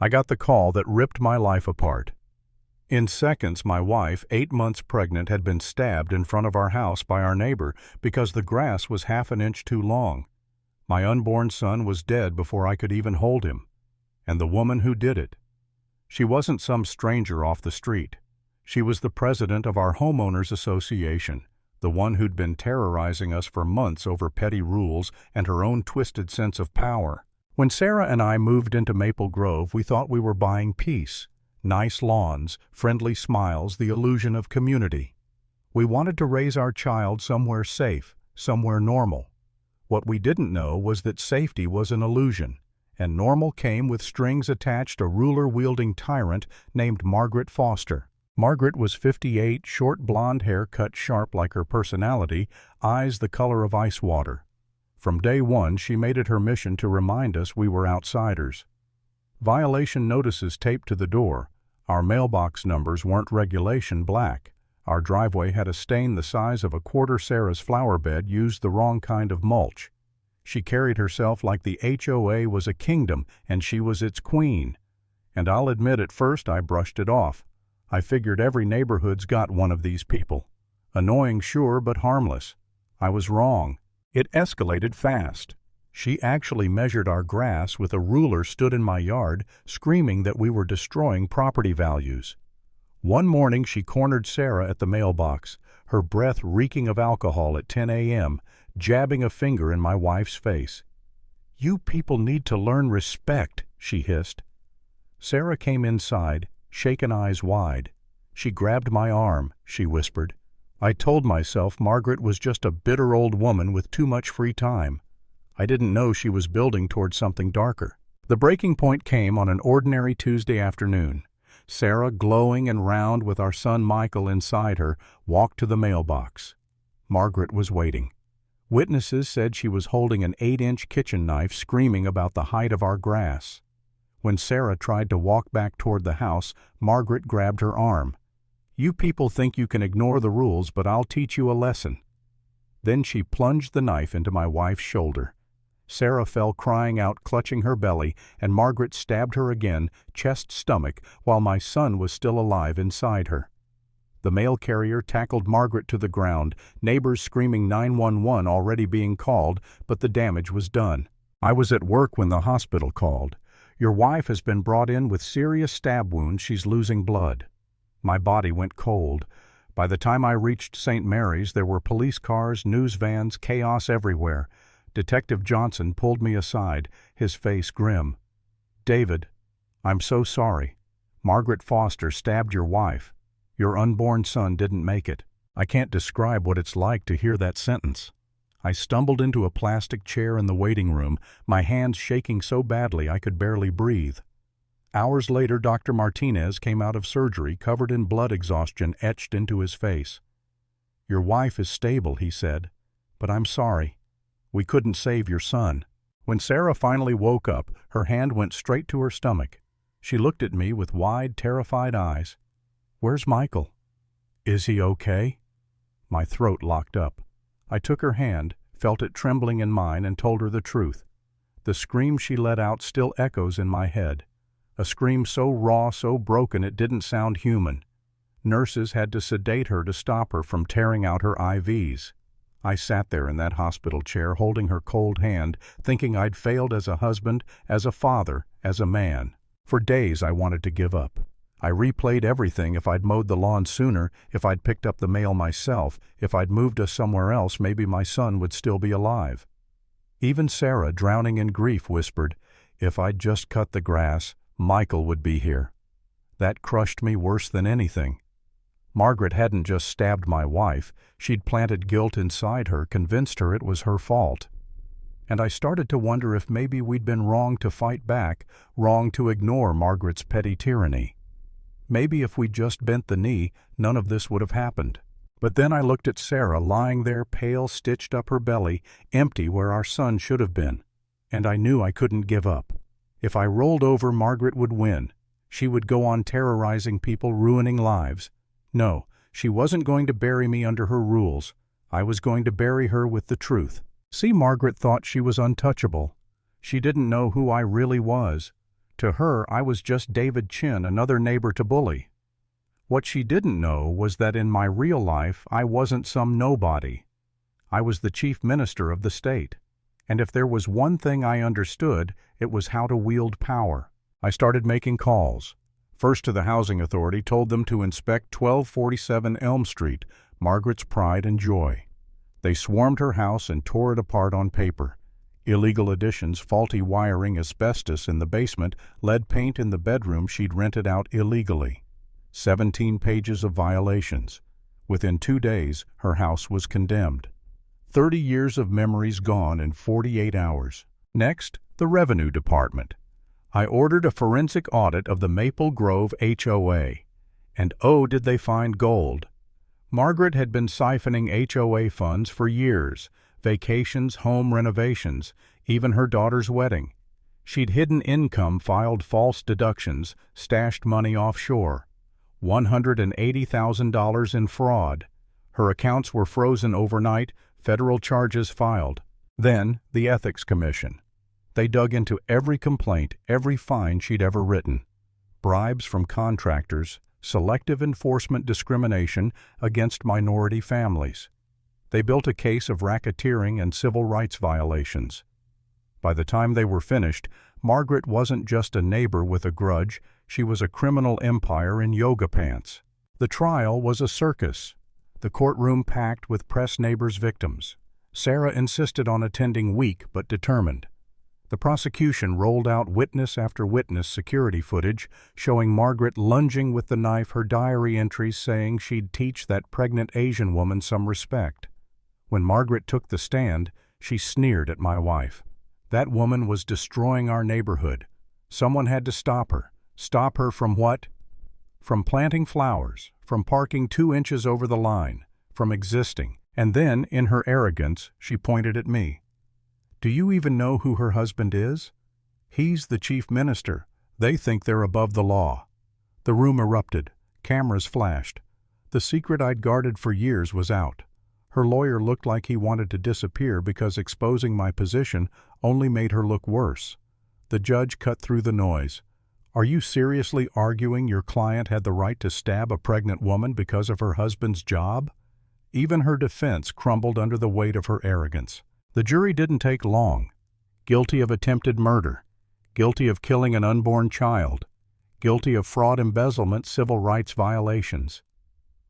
I got the call that ripped my life apart. In seconds, my wife, 8 months pregnant, had been stabbed in front of our house by our neighbor because the grass was half an inch too long. My unborn son was dead before I could even hold him. And the woman who did it. She wasn't some stranger off the street. She was the president of our homeowners association, the one who'd been terrorizing us for months over petty rules and her own twisted sense of power. When Sarah and I moved into Maple Grove, we thought we were buying peace. Nice lawns, friendly smiles, the illusion of community. We wanted to raise our child somewhere safe, somewhere normal. What we didn't know was that safety was an illusion, and normal came with strings attached, a ruler-wielding tyrant named Margaret Foster. Margaret was 58, short blonde hair cut sharp like her personality, eyes the color of ice water. From day one, she made it her mission to remind us we were outsiders. Violation notices taped to the door. Our mailbox numbers weren't regulation black. Our driveway had a stain the size of a quarter. Sarah's flower bed used the wrong kind of mulch. She carried herself like the HOA was a kingdom and she was its queen. And I'll admit at first I brushed it off. I figured every neighborhood's got one of these people. Annoying, sure, but harmless. I was wrong. It escalated fast. She actually measured our grass with a ruler, stood in my yard, screaming that we were destroying property values. One morning she cornered Sarah at the mailbox, her breath reeking of alcohol at 10 a.m., jabbing a finger in my wife's face. "You people need to learn respect," she hissed. Sarah came inside, shaken eyes wide. She grabbed my arm, she whispered. I told myself Margaret was just a bitter old woman with too much free time. I didn't know she was building towards something darker. The breaking point came on an ordinary Tuesday afternoon. Sarah, glowing and round with our son Michael inside her, walked to the mailbox. Margaret was waiting. Witnesses said she was holding an 8-inch kitchen knife, screaming about the height of our grass. When Sarah tried to walk back toward the house, Margaret grabbed her arm. "You people think you can ignore the rules, but I'll teach you a lesson." Then she plunged the knife into my wife's shoulder. Sarah fell crying out, clutching her belly, and Margaret stabbed her again, chest-stomach, while my son was still alive inside her. The mail carrier tackled Margaret to the ground, neighbors screaming 911 already being called, but the damage was done. I was at work when the hospital called. "Your wife has been brought in with serious stab wounds. She's losing blood." My body went cold. By the time I reached St. Mary's, there were police cars, news vans, chaos everywhere. Detective Johnson pulled me aside, his face grim. "David, I'm so sorry. Margaret Foster stabbed your wife. Your unborn son didn't make it." I can't describe what it's like to hear that sentence. I stumbled into a plastic chair in the waiting room, my hands shaking so badly I could barely breathe. Hours later, Dr. Martinez came out of surgery covered in blood, exhaustion etched into his face. "Your wife is stable," he said, "but I'm sorry. We couldn't save your son." When Sarah finally woke up, her hand went straight to her stomach. She looked at me with wide, terrified eyes. "Where's Michael? Is he okay?" My throat locked up. I took her hand, felt it trembling in mine, and told her the truth. The scream she let out still echoes in my head. A scream so raw, so broken it didn't sound human. Nurses had to sedate her to stop her from tearing out her IVs. I sat there in that hospital chair holding her cold hand, thinking I'd failed as a husband, as a father, as a man. For days I wanted to give up. I replayed everything. If I'd mowed the lawn sooner, if I'd picked up the mail myself, if I'd moved us somewhere else, maybe my son would still be alive. Even Sarah, drowning in grief, whispered, "If I'd just cut the grass, Michael would be here." That crushed me worse than anything. Margaret hadn't just stabbed my wife, she'd planted guilt inside her, convinced her it was her fault. And I started to wonder if maybe we'd been wrong to fight back, wrong to ignore Margaret's petty tyranny. Maybe if we'd just bent the knee, none of this would have happened. But then I looked at Sarah lying there, pale, stitched up her belly, empty where our son should have been. And I knew I couldn't give up. If I rolled over, Margaret would win. She would go on terrorizing people, ruining lives. No, she wasn't going to bury me under her rules. I was going to bury her with the truth. See, Margaret thought she was untouchable. She didn't know who I really was. To her, I was just David Chin, another neighbor to bully. What she didn't know was that in my real life, I wasn't some nobody. I was the chief minister of the state. And if there was one thing I understood, it was how to wield power. I started making calls. First to the housing authority, told them to inspect 1247 Elm Street, Margaret's pride and joy. They swarmed her house and tore it apart on paper. Illegal additions, faulty wiring, asbestos in the basement, lead paint in the bedroom she'd rented out illegally. 17 pages of violations. Within 2 days, her house was condemned. 30 years of memories gone in 48 hours. Next, the Revenue Department. I ordered a forensic audit of the Maple Grove HOA. And oh, did they find gold. Margaret had been siphoning HOA funds for years. Vacations, home renovations, even her daughter's wedding. She'd hidden income, filed false deductions, stashed money offshore. $180,000 in fraud. Her accounts were frozen overnight, federal charges filed. Then, the Ethics Commission. They dug into every complaint, every fine she'd ever written. Bribes from contractors, selective enforcement discrimination against minority families. They built a case of racketeering and civil rights violations. By the time they were finished, Margaret wasn't just a neighbor with a grudge, she was a criminal empire in yoga pants. The trial was a circus. The courtroom packed with press neighbors' victims. Sarah insisted on attending, weak but determined. The prosecution rolled out witness after witness security footage showing Margaret lunging with the knife, her diary entries saying she'd teach that pregnant Asian woman some respect. When Margaret took the stand, she sneered at my wife. That woman was destroying our neighborhood. Someone had to stop her. Stop her from what? From planting flowers, from parking 2 inches over the line, from existing. And then, in her arrogance, she pointed at me. Do you even know who her husband is? He's the chief minister. They think they're above the law. The room erupted. Cameras flashed. The secret I'd guarded for years was out. Her lawyer looked like he wanted to disappear because exposing my position only made her look worse. The judge cut through the noise. Are you seriously arguing your client had the right to stab a pregnant woman because of her husband's job? Even her defense crumbled under the weight of her arrogance. The jury didn't take long. Guilty of attempted murder. Guilty of killing an unborn child. Guilty of fraud, embezzlement, civil rights violations.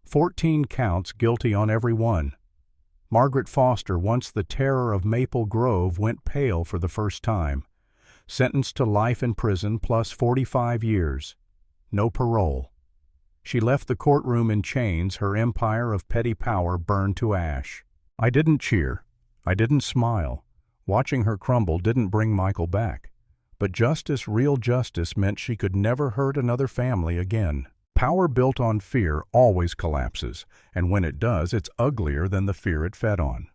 14 counts, guilty on every one. Margaret Foster, once the terror of Maple Grove, went pale for the first time. Sentenced to life in prison plus 45 years. No parole. She left the courtroom in chains, her empire of petty power burned to ash. I didn't cheer. I didn't smile. Watching her crumble didn't bring Michael back. But justice, real justice, meant she could never hurt another family again. Power built on fear always collapses, and when it does, it's uglier than the fear it fed on.